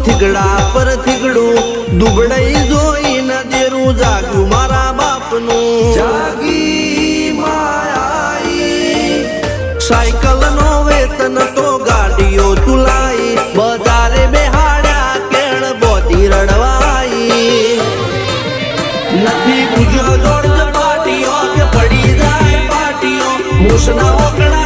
થીગડા પર થીગડું દુબળાઈ જોઈને દેરું જાગ્યું મારા બાપનું જાગી માયાઈ સાયકલ નો વેતન તો ગાડીઓ તુલાઈ બજારે બેહાડ્યા કેણ બોધી રડવાઈ નથી પૂજો જોડ પાટીઓ કે પડી જાય પાટીઓ મૂસના ઓકડા